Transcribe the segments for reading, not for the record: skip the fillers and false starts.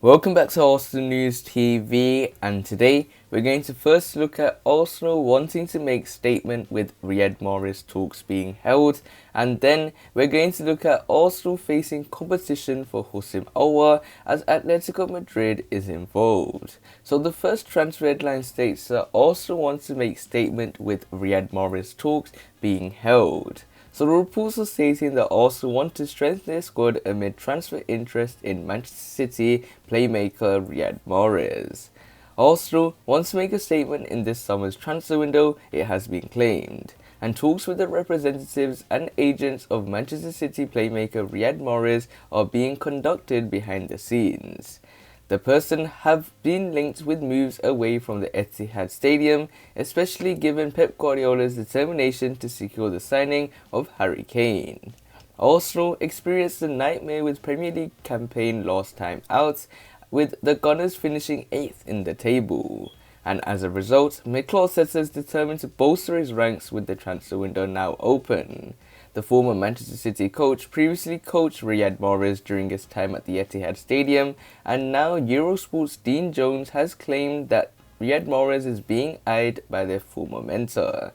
Welcome back to Arsenal News TV, and today we're going to first look at Arsenal wanting to make statement with Riyad Mahrez talks being held, and then we're going to look at Arsenal facing competition for Houssem Aouar as Atletico Madrid is involved. So the first transfer headline states that Arsenal wants to make statement with Riyad Mahrez talks being held. So the reports are stating that Arsenal want to strengthen their squad amid transfer interest in Manchester City playmaker Riyad Mahrez. Arsenal wants to make a statement in this summer's transfer window, it has been claimed, and talks with the representatives and agents of Manchester City playmaker Riyad Mahrez are being conducted behind the scenes. The person have been linked with moves away from the Etihad Stadium, especially given Pep Guardiola's determination to secure the signing of Harry Kane. Arsenal experienced a nightmare with Premier League campaign last time out, with the Gunners finishing 8th in the table. And as a result, Mikel Arteta is determined to bolster his ranks with the transfer window now open. The former Manchester City coach previously coached Riyad Mahrez during his time at the Etihad Stadium, and now Eurosport's Dean Jones has claimed that Riyad Mahrez is being eyed by their former mentor.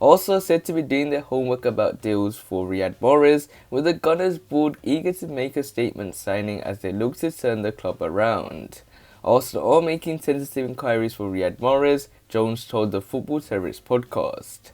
Also said to be doing their homework about deals for Riyad Mahrez, with the Gunners board eager to make a statement signing as they look to turn the club around. Arsenal are making tentative inquiries for Riyad Mahrez, Jones told the Football Terrorist podcast.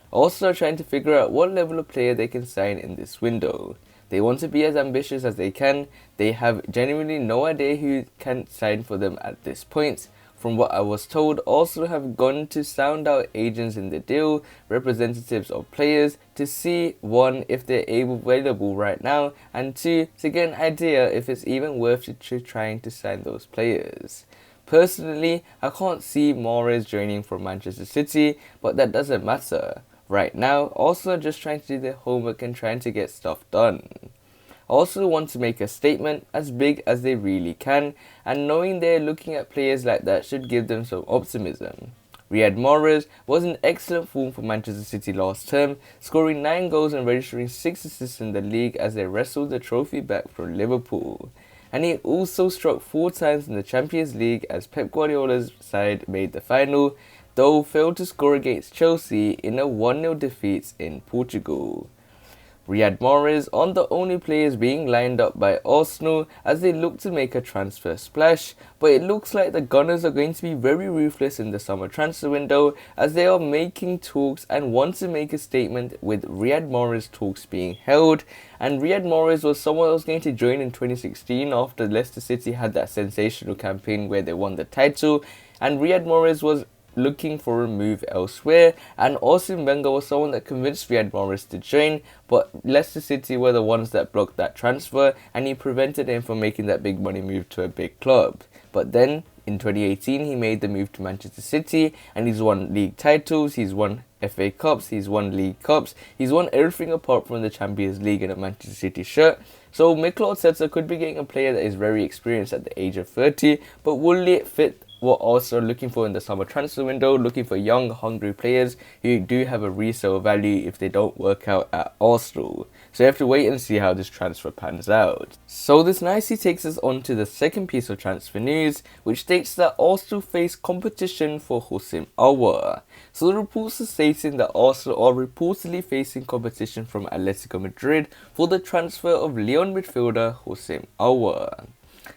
Also trying to figure out what level of player they can sign in this window. They want to be as ambitious as they can. They have genuinely no idea who can sign for them at this point. From what I was told, Arsenal have gone to sound out agents in the deal, representatives of players, to see 1, if they're available right now, and 2, to get an idea if it's even worth trying to sign those players. Personally, I can't see Mahrez joining from Manchester City, but that doesn't matter. Right now, Arsenal are just trying to do their homework and trying to get stuff done. Arsenal want to make a statement as big as they really can, and knowing they're looking at players like that should give them some optimism. Riyad Mahrez was in excellent form for Manchester City last term, scoring 9 goals and registering 6 assists in the league as they wrestled the trophy back from Liverpool. And he also struck 4 times in the Champions League as Pep Guardiola's side made the final, though failed to score against Chelsea in a 1-0 defeat in Portugal. Riyad Mahrez are the only players being lined up by Arsenal as they look to make a transfer splash, but it looks like the Gunners are going to be very ruthless in the summer transfer window as they are making talks and want to make a statement with Riyad Mahrez talks being held. And Riyad Mahrez was someone that was going to join in 2016 after Leicester City had that sensational campaign where they won the title, and Riyad Mahrez was looking for a move elsewhere, and Arsene Wenger was someone that convinced Riyad Mahrez to join, but Leicester City were the ones that blocked that transfer and he prevented him from making that big money move to a big club. But then in 2018 he made the move to Manchester City and he's won league titles, he's won FA Cups, he's won League Cups, he's won everything apart from the Champions League in a Manchester City shirt. So Mikel Arteta could be getting a player that is very experienced at the age of 30, but will it fit what Arsenal are looking for in the summer transfer window, looking for young, hungry players who do have a resale value if they don't work out at Arsenal. So you have to wait and see how this transfer pans out. So this nicely takes us on to the second piece of transfer news, which states that Arsenal face competition for Houssem Aouar. So the reports are stating that Arsenal are reportedly facing competition from Atletico Madrid for the transfer of Lyon midfielder Houssem Aouar.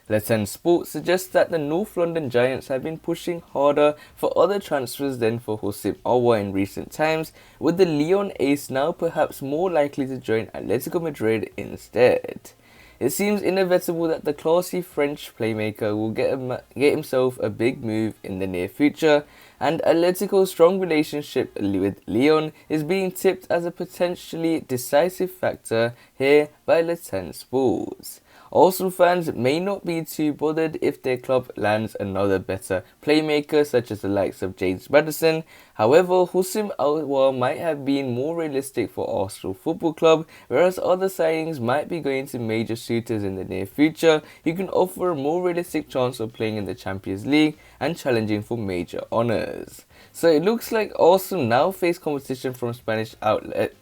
Let's End Sport suggests that the North London Giants have been pushing harder for other transfers than for Houssem Aouar in recent times, with the Lyon ace now perhaps more likely to join Atletico Madrid instead. It seems inevitable that the classy French playmaker will get himself a big move in the near future, and Atletico's strong relationship with Lyon is being tipped as a potentially decisive factor here by Let's End Sports. Arsenal fans may not be too bothered if their club lands another better playmaker such as the likes of James Maddison. However, Houssem Aouar might have been more realistic for Arsenal Football Club, whereas other signings might be going to major suitors in the near future who can offer a more realistic chance of playing in the Champions League and challenging for major honours. So it looks like Arsenal now face competition from Spanish outlet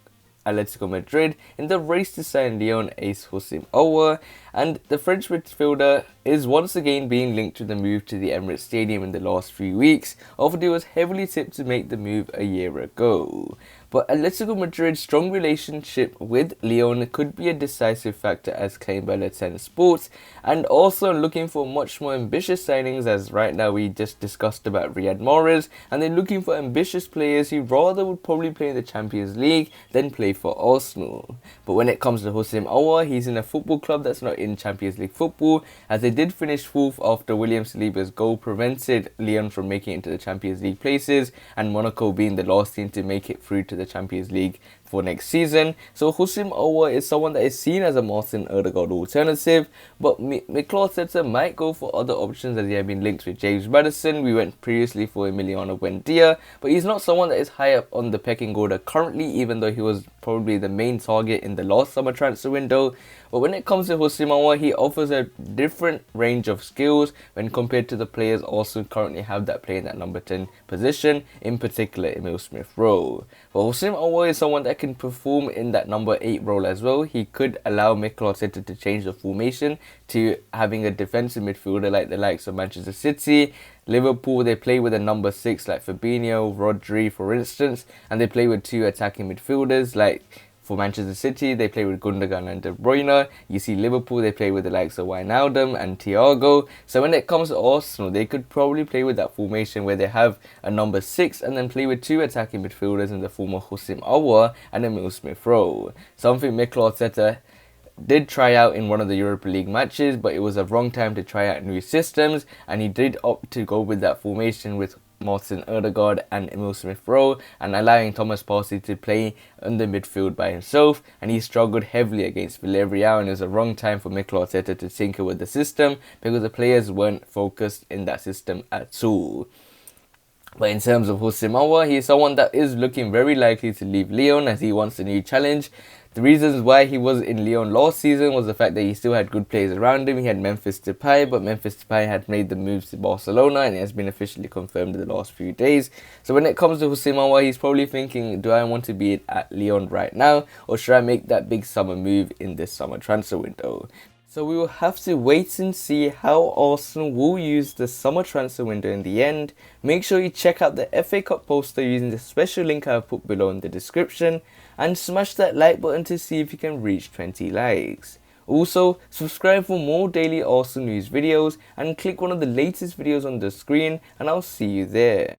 Atletico Madrid in the race to sign Lyon ace Houssem Aouar, and the French midfielder is once again being linked to the move to the Emirates Stadium in the last few weeks, after he was heavily tipped to make the move a year ago. But Atletico Madrid's strong relationship with Lyon could be a decisive factor as claimed by Let's Sports, and also looking for much more ambitious signings, as right now we just discussed about Riyad Mahrez, and they're looking for ambitious players who rather would probably play in the Champions League than play for Arsenal. But when it comes to Houssem Aouar, he's in a football club that's not in Champions League football, as they did finish 4th after William Saliba's goal prevented Lyon from making it into the Champions League places, and Monaco being the last team to make it through to the Champions League for next season. So Houssem Aouar is someone that is seen as a Martin Odegaard alternative, but Mikel Arteta might go for other options, as he had been linked with James Maddison. We went previously for Emiliano Buendia, but he's not someone that is high up on the pecking order currently, even though he was probably the main target in the last summer transfer window. But when it comes to Houssem Aouar, he offers a different range of skills when compared to the players also currently have that play in that number 10 position, in particular Emil Smith-Rowe. But Houssem Aouar is someone that can perform in that number 8 role as well. He could allow Mikel Arteta to change the formation to having a defensive midfielder like the likes of Manchester City. Liverpool, they play with a number 6 like Fabinho, Rodri for instance, and they play with 2 attacking midfielders like for Manchester City, they play with Gundogan and De Bruyne. You see Liverpool, they play with the likes of Wijnaldum and Thiago. So when it comes to Arsenal, they could probably play with that formation where they have a number 6 and then play with 2 attacking midfielders in the form of Houssem Aouar and Emil Smith-Rowe. Something Mikel Arteta did try out in one of the Europa League matches, but it was a wrong time to try out new systems, and he did opt to go with that formation with Martin Odegaard and Emil Smith-Rowe, and allowing Thomas Partey to play in the midfield by himself, and he struggled heavily against Villarreal, and it was a wrong time for Mikel Arteta to tinker with the system because the players weren't focused in that system at all. But in terms of Houssem Aouar, he is someone that is looking very likely to leave Lyon as he wants a new challenge. The reasons why he was in Lyon last season was the fact that he still had good players around him. He had Memphis Depay, but Memphis Depay had made the move to Barcelona, and it has been officially confirmed in the last few days. So when it comes to Houssem Aouar, he's probably thinking, do I want to be at Lyon right now, or should I make that big summer move in this summer transfer window? So we will have to wait and see how Arsenal will use the summer transfer window in the end. Make sure you check out the FA Cup poster using the special link I have put below in the description, and smash that like button to see if you can reach 20 likes. Also, subscribe for more daily Arsenal news videos and click one of the latest videos on the screen, and I'll see you there.